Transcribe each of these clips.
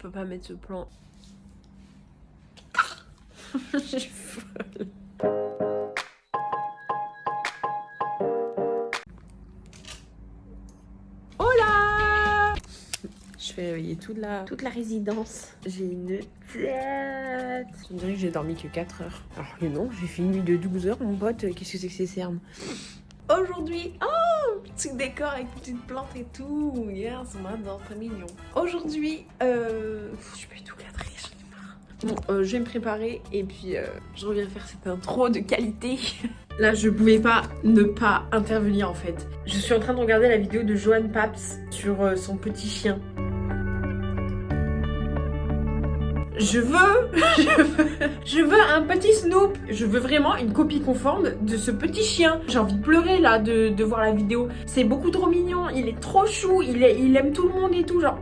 peux pas mettre ce plan. Je suis folle. Hola! Je fais réveiller toute la résidence. J'ai une tête. On dirait que j'ai dormi que 4 heures. Alors que non, j'ai fait une nuit de 12 heures, mon pote. Qu'est-ce que c'est que ces cernes? Aujourd'hui, oh, petit décor avec petite plante et tout. Yes, on adore, très mignon. Aujourd'hui, je peux tout cadrer, j'en ai marre. Bon, je vais me préparer et puis je reviens faire cette intro de qualité. Là, je pouvais pas ne pas intervenir en fait. Je suis en train de regarder la vidéo de Johan Paps sur son petit chien. Je veux un petit Snoop. Je veux vraiment une copie conforme de ce petit chien. J'ai envie de pleurer là de voir la vidéo. C'est beaucoup trop mignon. Il est trop chou. Il aime tout le monde et tout. Genre,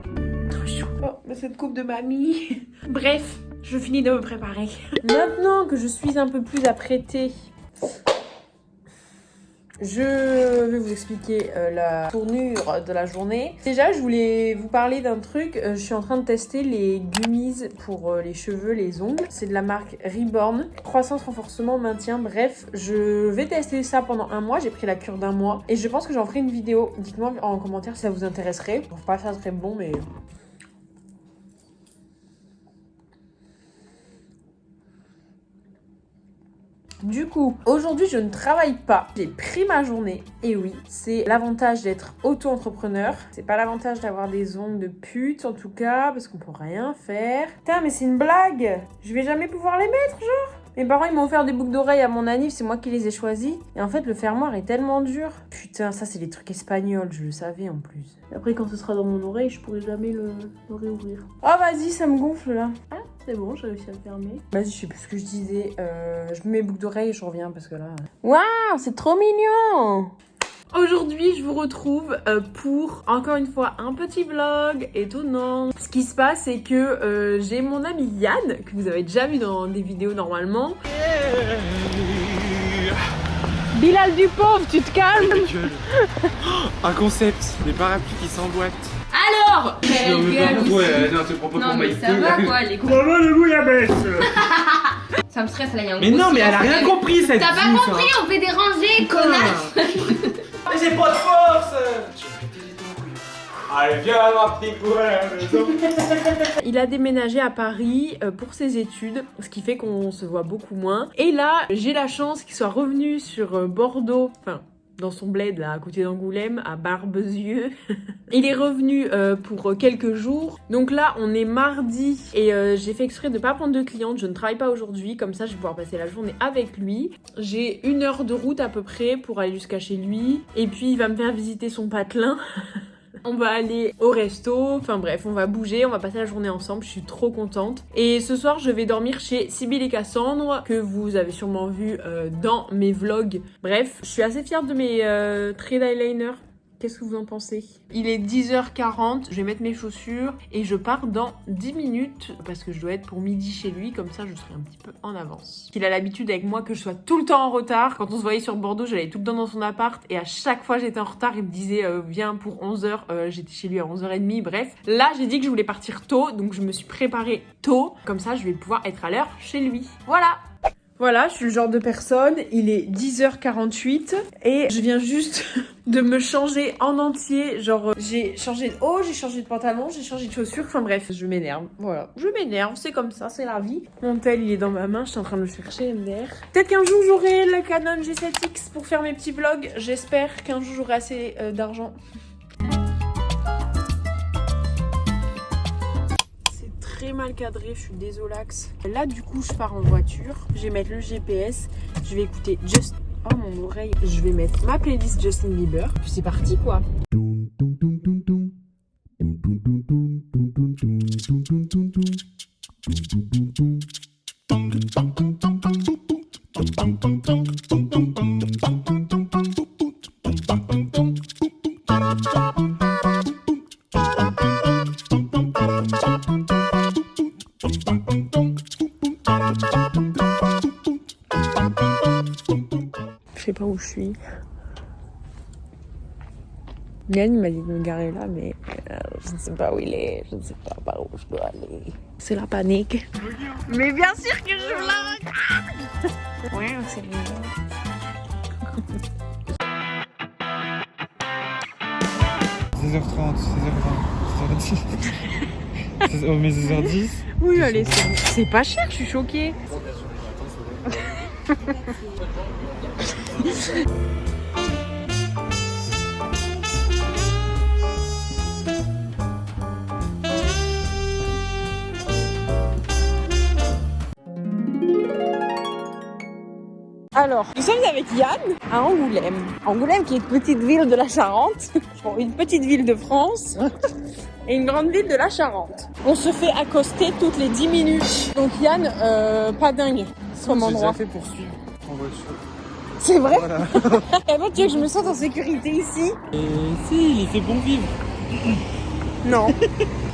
trop chou. Oh, cette coupe de mamie. Bref, je finis de me préparer. Maintenant que je suis un peu plus apprêtée, je vais vous expliquer la tournure de la journée. Déjà, je voulais vous parler d'un truc. Je suis en train de tester les gummies pour les cheveux, les ongles. C'est de la marque Reborn. Croissance, renforcement, maintien. Bref, je vais tester ça pendant 1 mois. J'ai pris la cure d'1 mois. Et je pense que j'en ferai une vidéo. Dites-moi en commentaire si ça vous intéresserait. Je trouve pas ça très bon, mais... Du coup, aujourd'hui, je ne travaille pas. J'ai pris ma journée. Et oui, c'est l'avantage d'être auto-entrepreneur. C'est pas l'avantage d'avoir des ongles de pute, en tout cas, parce qu'on peut rien faire. Putain, mais c'est une blague. Je vais jamais pouvoir les mettre, genre. Mes parents, ils m'ont offert des boucles d'oreilles à mon anniv, c'est moi qui les ai choisis. Et en fait, le fermoir est tellement dur. Putain, ça, c'est des trucs espagnols, je le savais en plus. Après, quand ce sera dans mon oreille, je pourrai jamais le réouvrir. Oh, vas-y, ça me gonfle, là. Ah, c'est bon, j'ai réussi à le fermer. Vas-y, je sais plus ce que je disais. Je mets mes boucles d'oreilles et je reviens parce que là... Waouh, c'est trop mignon! Aujourd'hui, je vous retrouve pour, encore une fois, un petit vlog étonnant. Ce qui se passe, c'est que j'ai mon ami Yann, que vous avez déjà vu dans des vidéos normalement. Bilal du pauvre, tu te calmes? Un concept, des parapluies qui s'emboîtent. Alors Non mais par contre, ouais, non, te prends pas Non pour mais Maïté. ça va quoi, les cons. Maman, le bouillabaisse. Ça me stresse là, il y a un Mais gros non, mais elle a silence. rien compris cette T'as pas fille, compris, on fait des rangées, connasse. Mais j'ai pas de force. Allez, viens ma petite pour à la maison. Il a déménagé à Paris pour ses études, ce qui fait qu'on se voit beaucoup moins. Et là, j'ai la chance qu'il soit revenu sur Bordeaux, enfin... dans son bled là à côté d'Angoulême, à Barbezieux. Il est revenu pour quelques jours. Donc là on est mardi et j'ai fait exprès de pas prendre de clientes. Je ne travaille pas aujourd'hui, comme ça je vais pouvoir passer la journée avec lui. J'ai 1 heure de route à peu près pour aller jusqu'à chez lui. Et puis il va me faire visiter son patelin. On va aller au resto, enfin bref, on va bouger, on va passer la journée ensemble, je suis trop contente. Et ce soir, je vais dormir chez Sybille et Cassandre, que vous avez sûrement vu dans mes vlogs. Bref, je suis assez fière de mes traits d'eyeliner. Qu'est-ce que vous en pensez? Il est 10h40, je vais mettre mes chaussures et je pars dans 10 minutes parce que je dois être pour midi chez lui, comme ça je serai un petit peu en avance. Il a l'habitude avec moi que je sois tout le temps en retard. Quand on se voyait sur Bordeaux, j'allais tout le temps dans son appart et à chaque fois j'étais en retard, il me disait viens pour 11h, j'étais chez lui à 11h30, bref. Là j'ai dit que je voulais partir tôt, donc je me suis préparée tôt, comme ça je vais pouvoir être à l'heure chez lui. Voilà! Voilà, je suis le genre de personne, il est 10h48 et je viens juste de me changer en entier. Genre, j'ai changé de haut, j'ai changé de pantalon, j'ai changé de chaussures, enfin bref, je m'énerve. Voilà, je m'énerve, c'est comme ça, c'est la vie. Mon tel, il est dans ma main, je suis en train de le chercher, MDR. Peut-être qu'un jour j'aurai le Canon G7X pour faire mes petits vlogs. J'espère qu'un jour j'aurai assez d'argent. Très mal cadré, je suis désolax. Là du coup je pars en voiture, je vais mettre le GPS, je vais écouter Oh mon oreille, je vais mettre ma playlist Justin Bieber, puis c'est parti quoi. Je sais pas où je suis. Yann il m'a dit de me garer là, mais je ne sais pas où il est, je ne sais pas par où je dois aller. C'est la panique. Mais bien sûr que je la regarde. Ouais, c'est bien. 16h30, 16h20, 16h10. Oh, mais 16h10. Oui, allez, c'est pas cher, je suis choquée. Alors, nous sommes avec Yann à Angoulême. Angoulême qui est une petite ville de la Charente, bon, une petite ville de France et une grande ville de la Charente. On se fait accoster toutes les 10 minutes. Donc Yann, pas dingue comme endroit. J'ai déjà fait poursuivre en voiture. C'est vrai? Voilà. Et moi, tu veux que je me sente en sécurité ici? Et si, il fait bon vivre. Non,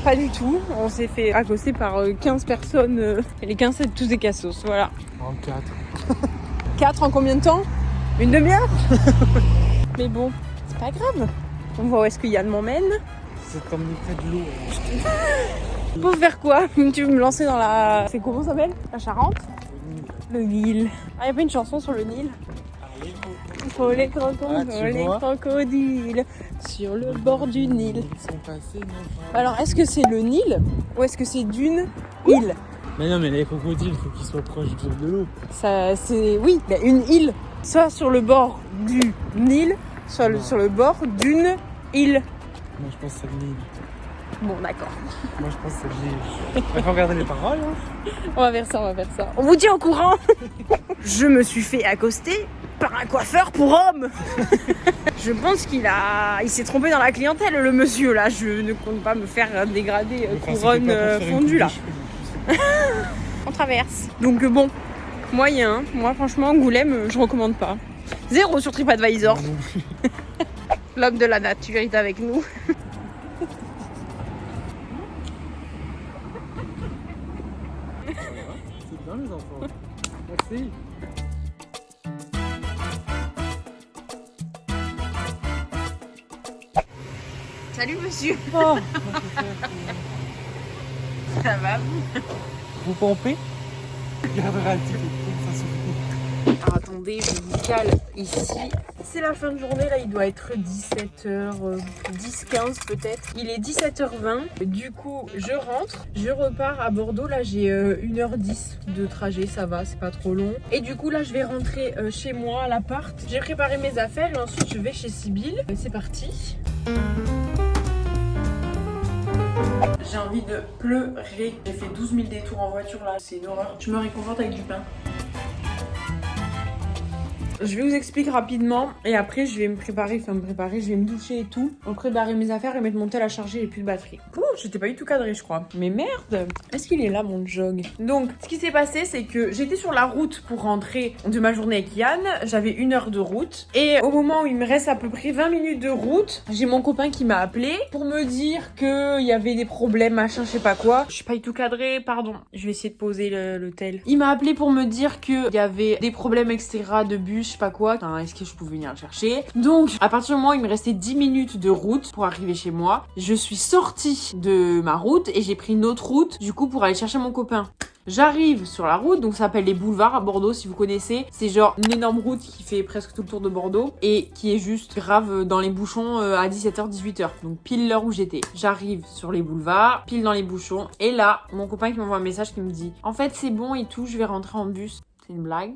pas du tout. On s'est fait accoster par 15 personnes. Et les 15, c'est tous des cassos, voilà. En 4. 4 en combien de temps? Une demi-heure? Mais bon, c'est pas grave. On voit où est-ce que Yann m'emmène. C'est comme près de l'eau. Pour faire quoi? Tu veux me lancer dans la... C'est comment ça s'appelle? La Charente? Le Nil. Ah, y a pas une chanson sur le Nil? Faut les crocodiles sur le bord du Nil. Ils sont passés, non? Alors, est-ce que c'est le Nil ou est-ce que c'est d'une île? Mais non, mais les crocodiles, il faut qu'ils soient proches de l'eau. Ça, c'est... Oui, il y a une île, soit sur le bord du Nil, soit sur le bord d'une île. Moi, je pense que c'est le Nil. Bon, d'accord. Moi, je pense que c'est le Nil. Il faut regarder les paroles, hein. On va faire ça, on va faire ça. On vous tient au courant. Je me suis fait accoster par un coiffeur pour homme. Je pense il s'est trompé dans la clientèle, le monsieur, là. Je ne compte pas me faire dégrader couronne fondue, là. On traverse. Donc bon, moyen. Moi franchement Angoulême, je recommande pas. 0 sur TripAdvisor. L'homme de la nature est avec nous. C'est bien les enfants. Merci. Salut monsieur. Oh. Ça va? Vous pompez? Regardera le ticket, ça se fait. Alors attendez, je vous cale ici. C'est la fin de journée, là il doit être 17h10-15 peut-être. Il est 17h20, du coup je rentre, je repars à Bordeaux. Là j'ai 1h10 de trajet, ça va, c'est pas trop long. Et du coup là je vais rentrer chez moi à l'appart. J'ai préparé mes affaires et ensuite je vais chez Sybille. C'est parti. J'ai envie de pleurer. J'ai fait 12 000 détours en voiture là, c'est une horreur. Je me réconforte avec du pain. Je vais vous expliquer rapidement et après je vais me préparer, je vais me doucher et tout. Préparer mes affaires et mettre mon tel à charger et plus de batterie. Ouh, j'étais pas du tout cadrée je crois. Mais merde, est-ce qu'il est là mon jog? Donc ce qui s'est passé c'est que j'étais sur la route pour rentrer de ma journée avec Yann. J'avais 1 heure de route et au moment où il me reste à peu près 20 minutes de route, j'ai mon copain qui m'a appelé pour me dire qu'il y avait des problèmes machin je sais pas quoi. Je suis pas du tout cadrée, pardon. Je vais essayer de poser le tel. Il m'a appelé pour me dire qu'il y avait des problèmes etc de bus je sais pas quoi, enfin, est-ce que je pouvais venir le chercher. Donc à partir du moment où il me restait 10 minutes de route pour arriver chez moi, je suis sortie de ma route et j'ai pris une autre route du coup pour aller chercher mon copain. J'arrive sur la route, donc ça s'appelle les boulevards à Bordeaux si vous connaissez. C'est genre une énorme route qui fait presque tout le tour de Bordeaux et qui est juste grave dans les bouchons à 17h, 18h. Donc pile l'heure où j'étais. J'arrive sur les boulevards, pile dans les bouchons et là, mon copain qui m'envoie un message qui me dit « En fait c'est bon et tout, je vais rentrer en bus. » C'est une blague.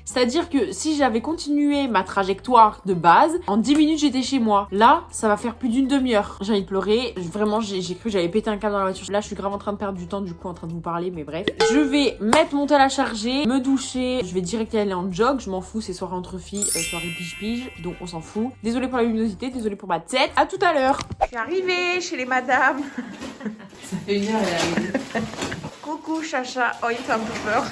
C'est-à-dire que si j'avais continué ma trajectoire de base, en 10 minutes j'étais chez moi. Là, ça va faire plus d'une demi-heure. J'ai envie de pleurer. Vraiment, j'ai cru que j'avais pété un câble dans la voiture. Là, je suis grave en train de perdre du temps du coup en train de vous parler, mais bref. Je vais mettre mon tel à charger, me doucher. Je vais direct aller en jog. Je m'en fous, c'est soirée entre filles, soirée pige-pige. Donc on s'en fout. Désolée pour la luminosité, désolée pour ma tête. À tout à l'heure. Je suis arrivée chez les madames. Ça fait 1 heure, elle est arrivée. Coucou Chacha. Oh, il fait un peu peur.